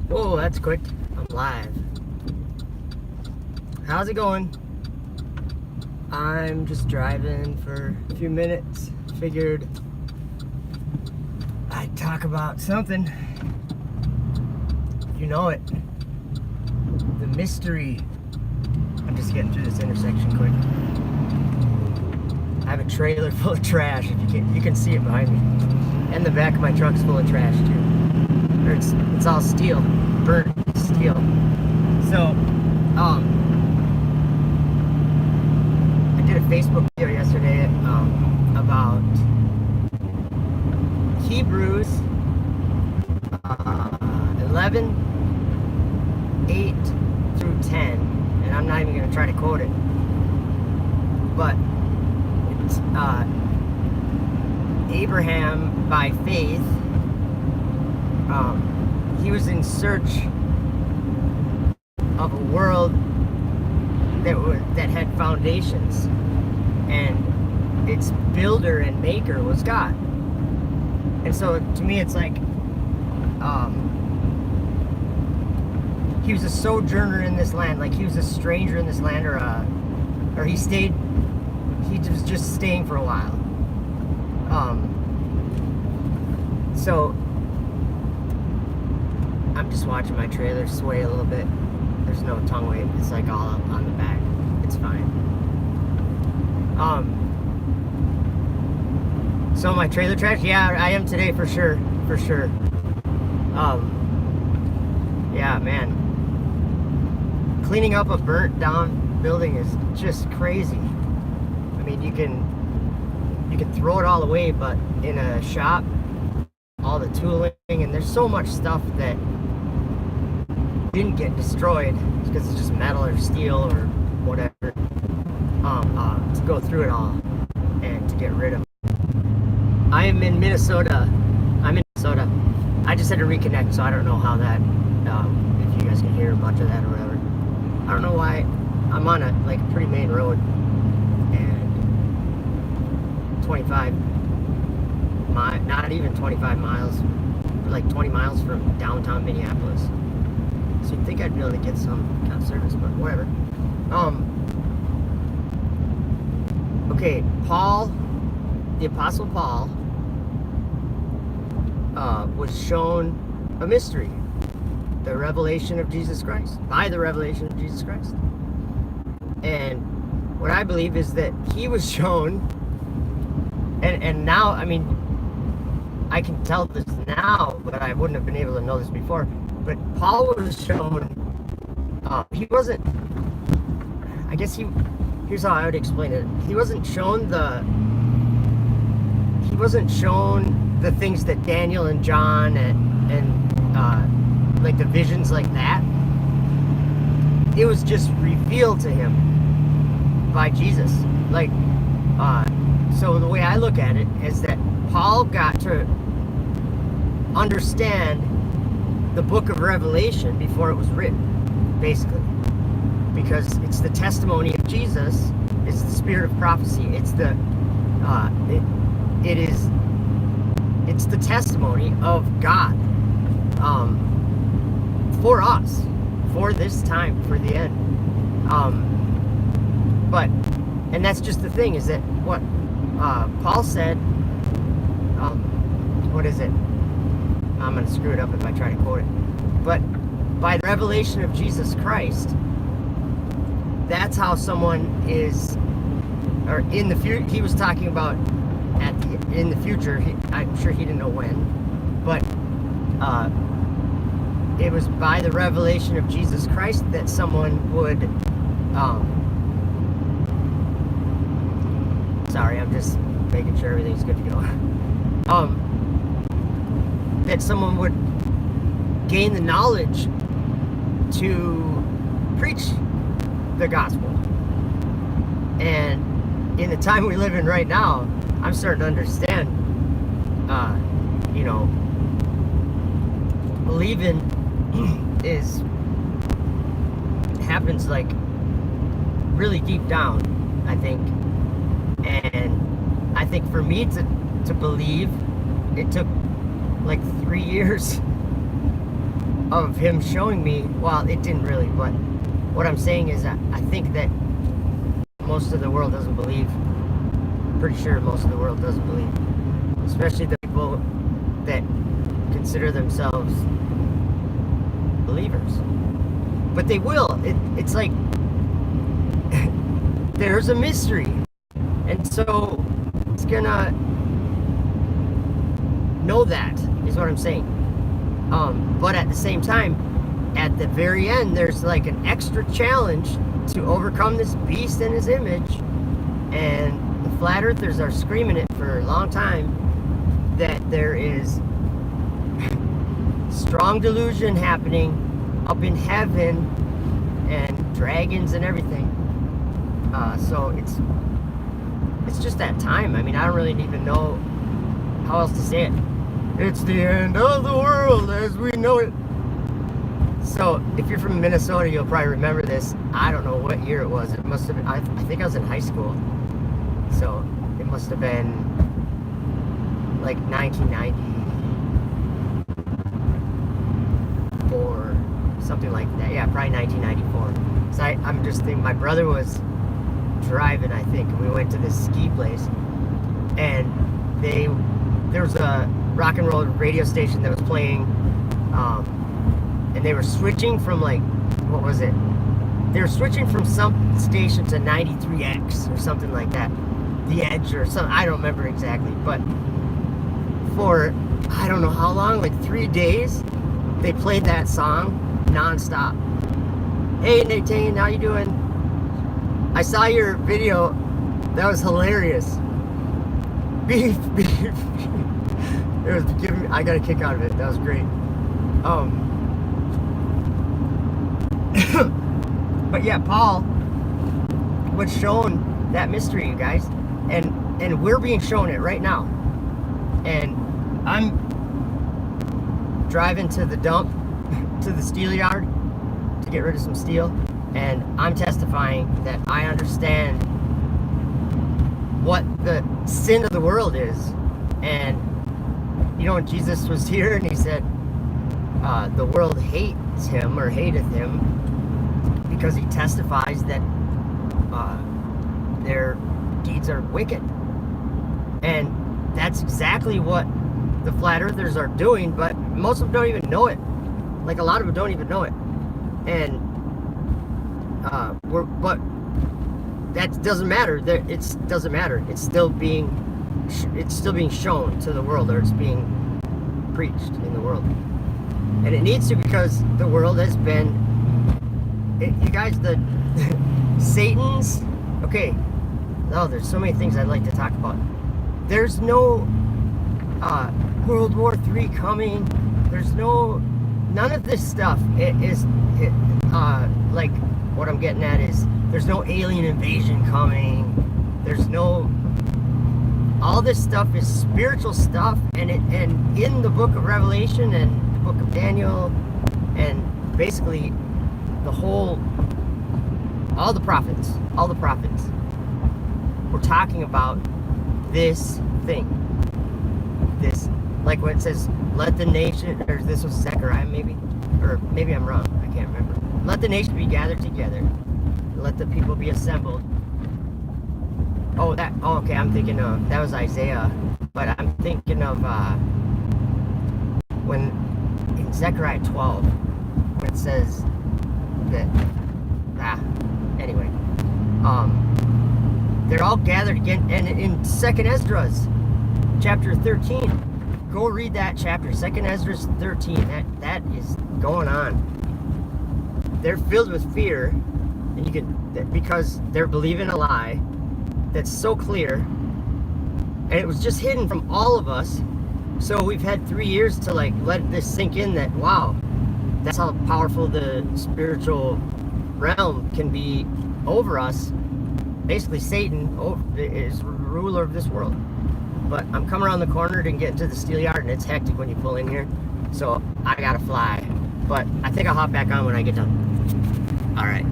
Whoa, that's quick. I'm live. How's it going? I'm just driving for a few minutes. Figured I'd talk about something. You know it. The mystery. I'm just getting through this intersection quick. I have a trailer full of trash. If you can see it behind me. And the back of my truck's full of trash too. Or it's all steel, burnt steel. So, I did a Facebook video yesterday about Hebrews 11, 8 through 10, and I'm not even going to try to quote it, but it's Abraham by faith. He was in search of a world that had foundations, and its builder and maker was God. And so to me it's like he was a sojourner in this land, like he was a stranger in this land, or he was just staying for a while. So I'm just watching my trailer sway a little bit. There's no tongue weight. It's like all up on the back. It's fine. So my trailer trash? Yeah, I am today for sure. For sure. Yeah, man. Cleaning up a burnt down building is just crazy. I mean, you can throw it all away, but in a shop, all the tooling, and there's so much stuff that didn't get destroyed because it's just metal or steel or whatever, to go through it all and to get rid of it. I am in Minnesota. I'm in Minnesota. I just had to reconnect, so I don't know how that, if you guys can hear much of that or whatever. I don't know why. I'm on a pretty main road, and not even 25 miles, like 20 miles from downtown Minneapolis. So you'd think I'd be able to get some kind of service, but whatever. Okay, Paul, the Apostle Paul, was shown a mystery, the revelation of Jesus Christ, by the revelation of Jesus Christ. And what I believe is that he was shown, and now, I mean, I can tell this now, but I wouldn't have been able to know this before. But Paul was shown, he wasn't, I guess here's how I would explain it. He wasn't shown the things that Daniel and John and like the visions like that. It was just revealed to him by Jesus. So the way I look at it is that Paul got to understand the book of Revelation before it was written, basically, because it's the testimony of Jesus. It's the spirit of prophecy. It's the it's the testimony of God, for us, for this time, for the end. And that's just the thing, is that what Paul said. What is it? I'm going to screw it up if I try to quote it. But by the revelation of Jesus Christ, that's how someone is, or in the future, he was talking about in the future, I'm sure he didn't know when, but it was by the revelation of Jesus Christ that someone would, sorry, I'm just making sure everything's good to go. That someone would gain the knowledge to preach the gospel. And in the time we live in right now, I'm starting to understand, believing happens like really deep down, I think. And I think for me to believe, it took like 3 years of him showing me, well, it didn't really, but what I'm saying is I think that most of the world doesn't believe. Pretty sure most of the world doesn't believe, especially the people that consider themselves believers. But they will. It's like there's a mystery, and so it's gonna know that is what I'm saying. But at the same time, at the very end, there's like an extra challenge to overcome this beast and his image, and the flat earthers are screaming it for a long time that there is strong delusion happening up in heaven and dragons and everything. So it's just that time. I mean, I don't really even know how else to say it. It's the end of the world as we know it. So if you're from Minnesota, you'll probably remember this. I don't know what year it was. It must have been, I think I was in high school. So it must have been like 1994, something like that. Yeah, probably 1994. So I'm just thinking, my brother was driving, I think, and we went to this ski place, and there was a rock and roll radio station that was playing, and they were switching from, like, what was it? They were switching from some station to 93X or something like that. The Edge or something, I don't remember exactly, but for, I don't know how long, like 3 days, they played that song non-stop. Hey, Nathan, how you doing? I saw your video. That was hilarious. Beef, beef, beef. It was giving me, I got a kick out of it. That was great. But yeah, Paul was shown that mystery, you guys, and we're being shown it right now. And I'm driving to the dump, to the steel yard, to get rid of some steel, and I'm testifying that I understand what the sin of the world is. And you know, when Jesus was here and he said the world hates him or hateth him because he testifies that their deeds are wicked. And that's exactly what the flat earthers are doing, but most of them don't even know it. Like, a lot of them don't even know it. And but that doesn't matter. It doesn't matter. It's still being shown to the world, or it's being preached in the world. And it needs to, because the world has been, you guys, the Satan's, okay, oh, there's so many things I'd like to talk about. There's no World War III coming. There's none of this stuff. Like, what I'm getting at is, there's no alien invasion coming. There's no, all this stuff is spiritual stuff, and in the book of Revelation and the book of Daniel, and basically all the prophets were talking about this thing. This, like when it says, let the nation, or this was Zechariah maybe, or maybe I'm wrong, I can't remember. Let the nation be gathered together, let the people be assembled. Oh, okay, I'm thinking of, that was Isaiah, but I'm thinking of when in Zechariah 12, when it says that, anyway, they're all gathered again, and in 2nd Esdras, chapter 13, go read that chapter, 2nd Esdras 13, that is going on. They're filled with fear, and because they're believing a lie that's so clear, and it was just hidden from all of us. So we've had 3 years to, like, let this sink in, that, wow, that's how powerful the spiritual realm can be over us. Basically, Satan is ruler of this world. But I'm coming around the corner to get into the steel yard, and it's hectic when you pull in here, so I gotta fly. But I think I'll hop back on when I get done. All right.